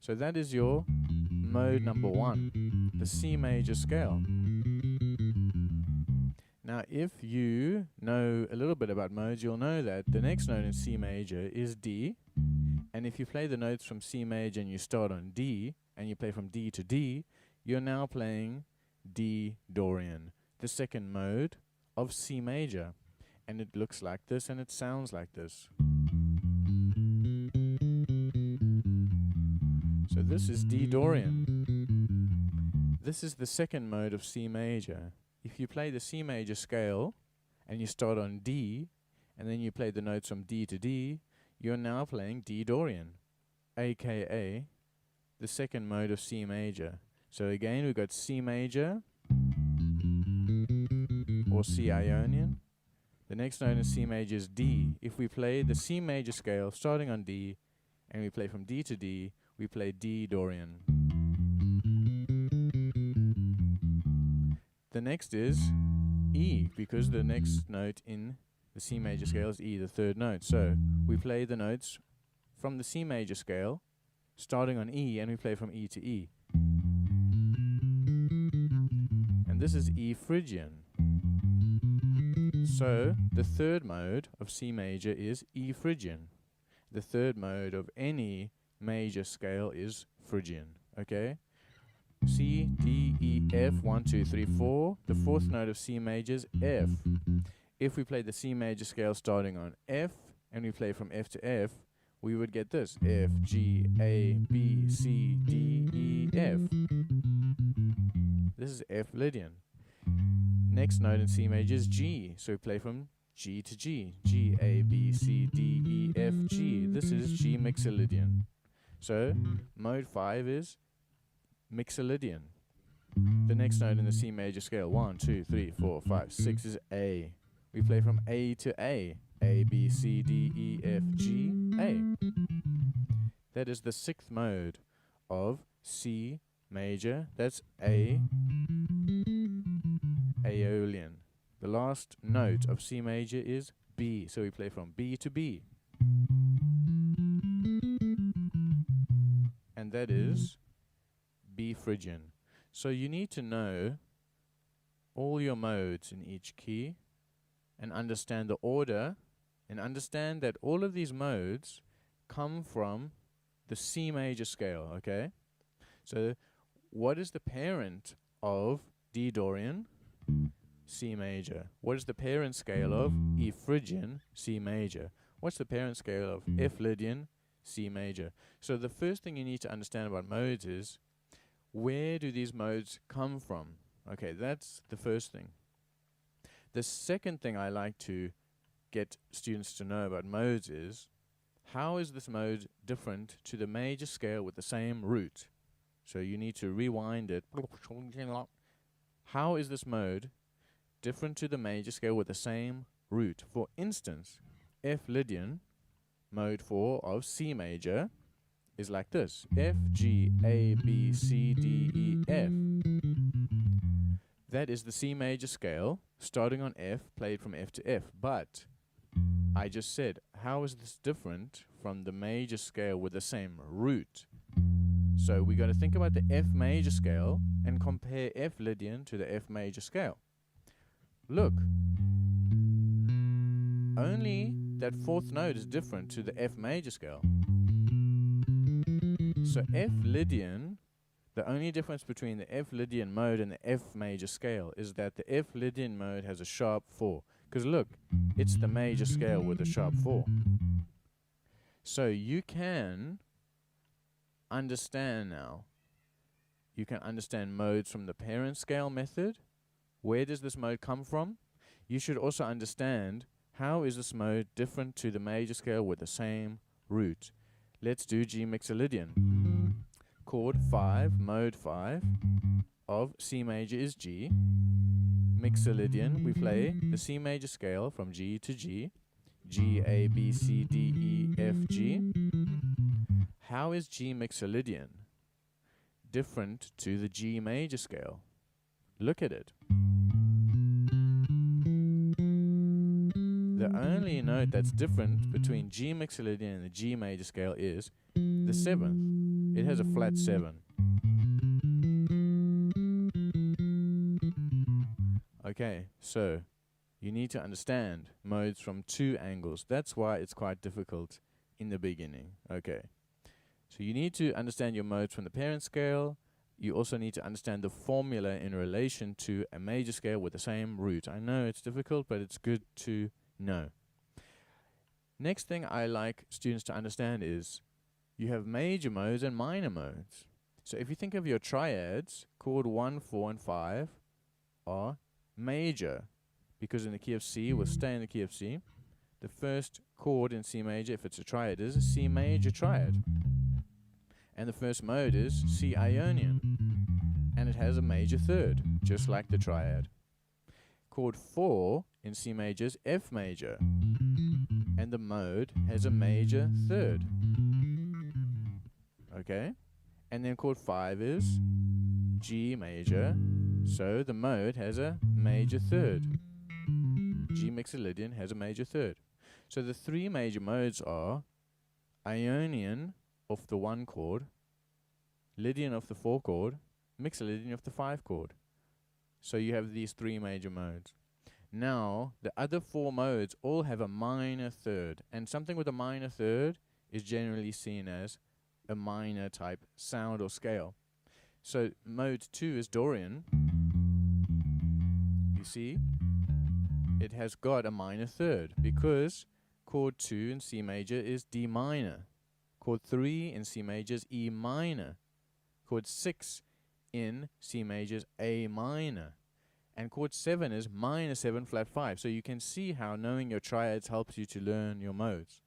So that is your mode number 1, the C major scale. Now, if you know a little bit about modes, you'll know that the next note in C major is D. And if you play the notes from C major and you start on D, and you play from D to D, you're now playing D Dorian, the second mode of C major. And it looks like this and it sounds like this. So this is D Dorian. This is the second mode of C major. If you play the C major scale and you start on D, and then you play the notes from D to D, you're now playing D Dorian, aka the second mode of C major. So again, we've got C major or C Ionian. The next note in C major is D. If we play the C major scale starting on D and we play from D to D, we play D Dorian. The next is E, because the next note in the C major scale is E, the third note. So we play the notes from the C major scale starting on E, and we play from E to E. And this is E Phrygian. So the third mode of C major is E Phrygian. The third mode of any major scale is Phrygian. Okay? C, D, E, F, 1, 2, 3, 4. The fourth note of C major is F. If we play the C major scale starting on F, and we play from F to F, we would get this: F, G, A, B, C, D, E, F. This is F Lydian. Next note in C major is G, so we play from G to G. G, A, B, C, D, E, F, G. This is G Mixolydian. So mode 5 is Mixolydian. The next note in the C major scale, 1, 2, 3, 4, 5, 6, is A. We play from A to A. A, B, C, D, E, F, G, A. That is the sixth mode of C major. That's A, Aeolian. The last note of C major is B. So we play from B to B. And that is B Phrygian. So you need to know all your modes in each key and understand the order, and understand that all of these modes come from the C major scale, okay? So what is the parent of D Dorian? C major. What is the parent scale of E Phrygian? C major. What's the parent scale of F Lydian? C major. So the first thing you need to understand about modes is, where do these modes come from? Okay, that's the first thing. The second thing I like to get students to know about modes is, how is this mode different to the major scale with the same root? So you need to rewind it. How is this mode different to the major scale with the same root? For instance, F Lydian, mode 4 of C major, is like this: F, G, A, B, C, D, E, F. That is the C major scale, starting on F, played from F to F. But I just said, how is this different from the major scale with the same root? So we got to think about the F major scale and compare F Lydian to the F major scale. Look, only that fourth note is different to the F major scale. So F Lydian, the only difference between the F Lydian mode and the F major scale is that the F Lydian mode has a sharp 4. Because look, it's the major scale with a sharp 4. So you can understand now. You can understand modes from the parent scale method. Where does this mode come from? You should also understand, how is this mode different to the major scale with the same root? Let's do G Mixolydian. Chord 5, mode 5 of C major is G. Mixolydian, we play the C major scale from G to G. G, A, B, C, D, E, F, G. How is G Mixolydian different to the G major scale? Look at it. The only note that's different between G Mixolydian and the G major scale is the 7th. It has a flat 7. Okay, so you need to understand modes from 2 angles. That's why it's quite difficult in the beginning. Okay, so you need to understand your modes from the parent scale. You also need to understand the formula in relation to a major scale with the same root. I know it's difficult, but it's good to know. Next thing I like students to understand is you have major modes and minor modes. So if you think of your triads, chord 1, 4, and 5 are major, because in the key of C, we'll stay in the key of C. The first chord in C major, if it's a triad, is a C major triad. And the first mode is C Ionian. And it has a major third, just like the triad. Chord 4 in C major is F major. And the mode has a major third. Okay? And then chord 5 is G major. So the mode has a major third. G Mixolydian has a major third. So the 3 major modes are Ionian of the 1 chord, Lydian of the 4 chord, Mixolydian of the 5 chord. So you have these 3 major modes. Now, the other 4 modes all have a minor third, and something with a minor third is generally seen as a minor type sound or scale. So mode 2 is Dorian. You see, it has got a minor third because chord 2 in C major is D minor. Chord 3 in C major is E minor. Chord 6 in C major is A minor. And chord 7 is minor 7 flat 5. So you can see how knowing your triads helps you to learn your modes.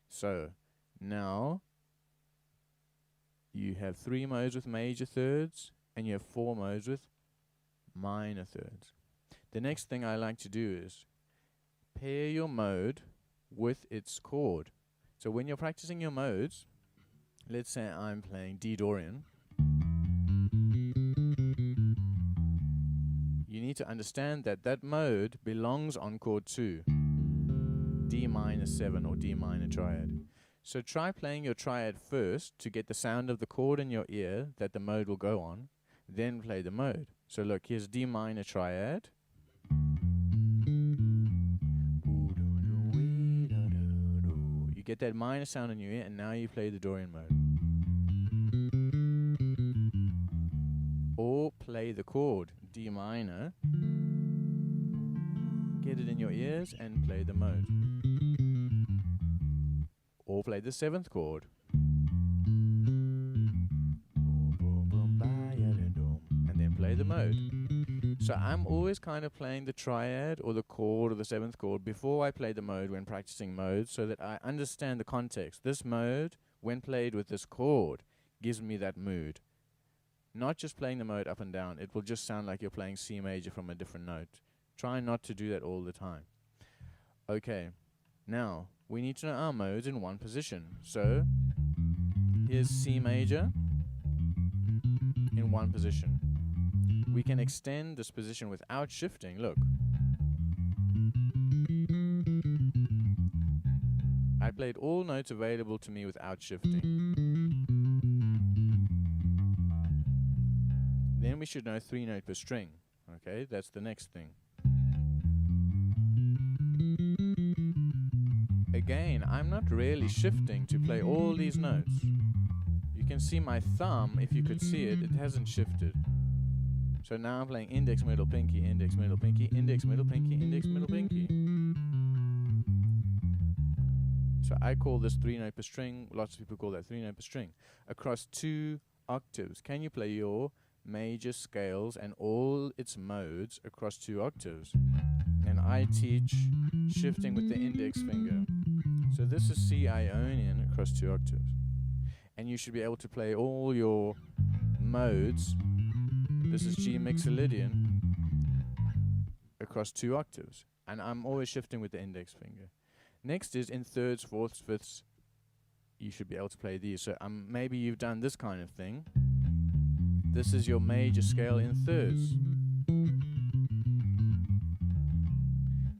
So now you have 3 modes with major thirds and you have 4 modes with minor thirds. The next thing I like to do is pair your mode with its chord. So when you're practicing your modes, let's say I'm playing D Dorian. You need to understand that that mode belongs on chord 2, D minor 7 or D minor triad. So try playing your triad first to get the sound of the chord in your ear that the mode will go on, then play the mode. So look, here's D minor triad. You get that minor sound in your ear, and now you play the Dorian mode. Or play the chord D minor, get it in your ears, and play the mode. Or play the 7th chord. And then play the mode. So I'm always kind of playing the triad or the chord or the 7th chord before I play the mode when practicing modes, so that I understand the context. This mode, when played with this chord, gives me that mood. Not just playing the mode up and down. It will just sound like you're playing C major from a different note. Try not to do that all the time. Okay, now we need to know our modes in one position. So here's C major in one position. We can extend this position without shifting. Look. I played all notes available to me without shifting. Then we should know 3 note per string. Okay, that's the next thing. Again, I'm not really shifting to play all these notes. You can see my thumb, if you could see it, it hasn't shifted. So now I'm playing index, middle, pinky, index, middle, pinky, index, middle, pinky, index, middle, pinky. So I call this 3 note per string. Lots of people call that 3 note per string. Across 2 octaves. Can you play your major scales and all its modes across 2 octaves? And I teach shifting with the index finger. So this is C Ionian across 2 octaves. And you should be able to play all your modes. This is G Mixolydian across 2 octaves. And I'm always shifting with the index finger. Next is in thirds, fourths, fifths. You should be able to play these. So maybe you've done this kind of thing. This is your major scale in thirds.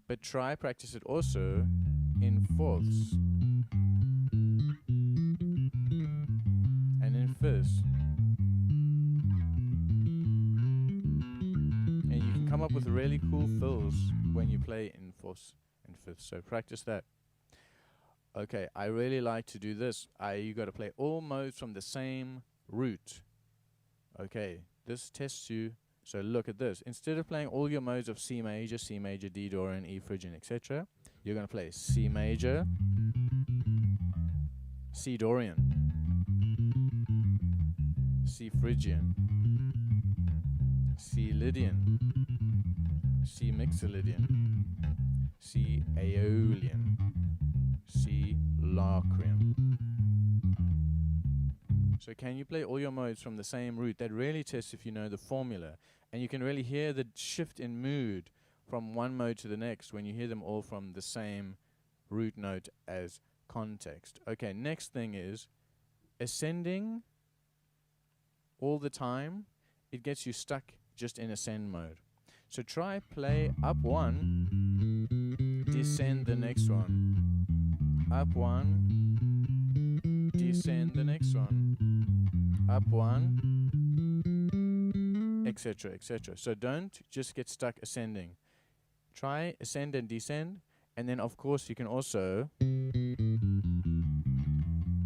But try practice it also in fourths and in this. And you can come up with really cool fills when you play in fourths and fifths. So practice that. Okay, I really like to do this. You got to play all modes from the same root. Okay, this tests you. So look at this. Instead of playing all your modes of C major, D Dorian, E Phrygian, etc., you're going to play C major, C Dorian, C Phrygian, C Lydian, C Mixolydian, C Aeolian, C Locrian. So can you play all your modes from the same root? That really tests if you know the formula. And you can really hear the shift in mood from one mode to the next when you hear them all from the same root note as context. Okay, next thing is ascending all the time. It gets you stuck just in ascend mode. So try play up one, descend the next one. Up one, descend the next one. Up one, etc., etc. So don't just get stuck ascending. Try ascend and descend, and then of course you can also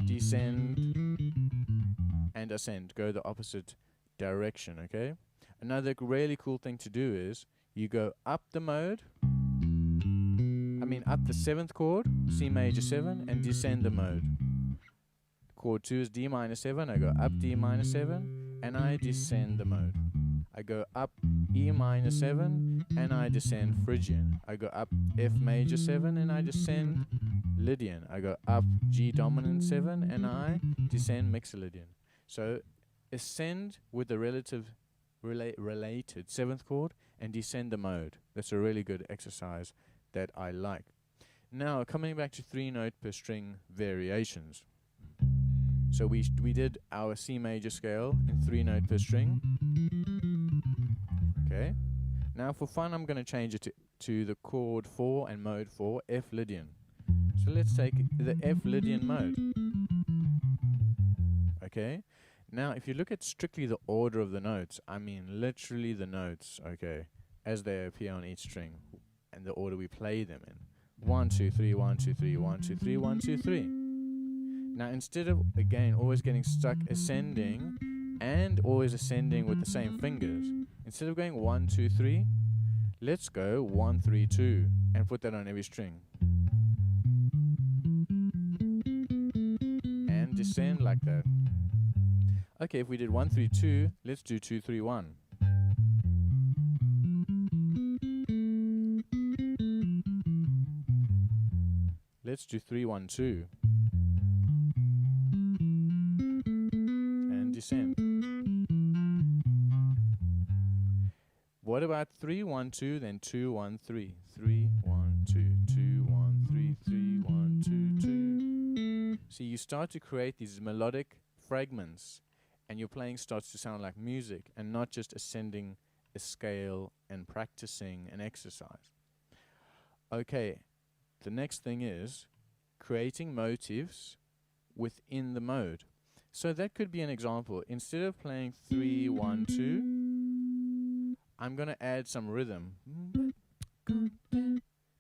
descend and ascend. Go the opposite direction, okay? Another really cool thing to do is you go up the mode, up the 7th chord, C major 7, and descend the mode. Chord 2 is D minor 7, I go up D minor 7, and I descend the mode. I go up E minor 7, and I descend Phrygian. I go up F major 7, and I descend Lydian. I go up G dominant 7, and I descend Mixolydian. So ascend with the related 7th chord, and descend the mode. That's a really good exercise that I like. Now, coming back to 3-note per string variations. So we did our C major scale in 3-note per string. Okay. Now for fun, I'm going to change it to the chord 4 and mode 4, F Lydian. So let's take the F Lydian mode. Okay. Now, if you look at strictly the order of the notes, literally the notes, okay, as they appear on each string, and the order we play them in. 1, 2, 3, 1, 2, 3, 1, 2, 3, 1, 2, 3. Now, instead of, again, always getting stuck ascending and always ascending with the same fingers, instead of going 1, 2, 3, let's go 1, 3, 2, and put that on every string. And descend like that. Okay, if we did 1, 3, 2, let's do 2, 3, 1. Let's do 3, 1, 2. And descend. What about 3, 1, 2, then 2, 1, 3. 3, 1, 2, 2, 1, 3, 3, 1, 2, 2. See, you start to create these melodic fragments, and your playing starts to sound like music and not just ascending a scale and practicing an exercise. Okay, the next thing is creating motifs within the mode. So that could be an example. Instead of playing 3, 1, 2, I'm going to add some rhythm.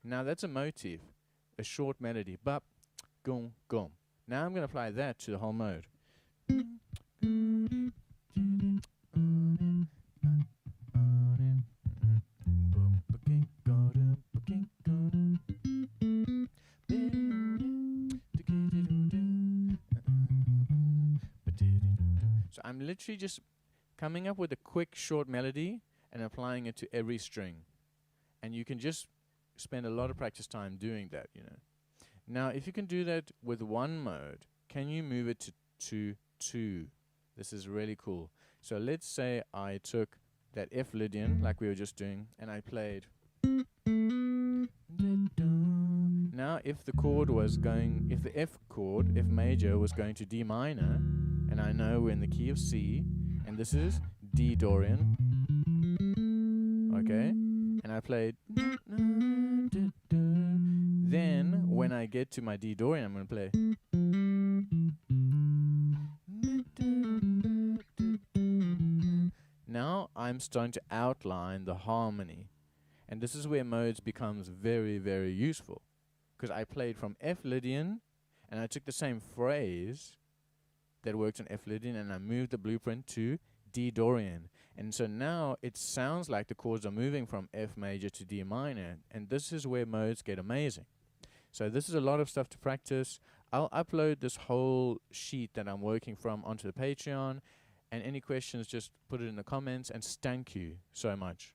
Now that's a motif, a short melody. Bop, gum, gum. Now I'm going to apply that to the whole mode. So I'm literally just coming up with a quick short melody and applying it to every string. And you can just spend a lot of practice time doing that, you know. Now, if you can do that with one mode, can you move it to 2? This is really cool. So let's say I took that F Lydian, like we were just doing, and I played. Now, if the chord was going, if the F chord, F major, was going to D minor, and I know we're in the key of C, and this is D Dorian, okay, and I played, then when I get to my D Dorian, I'm going to play. I'm starting to outline the harmony. And this is where modes becomes very, very useful. Because I played from F Lydian, and I took the same phrase that worked on F Lydian, and I moved the blueprint to D Dorian. And so now it sounds like the chords are moving from F major to D minor, and this is where modes get amazing. So this is a lot of stuff to practice. I'll upload this whole sheet that I'm working from onto the Patreon, and any questions, just put it in the comments, and thank you so much.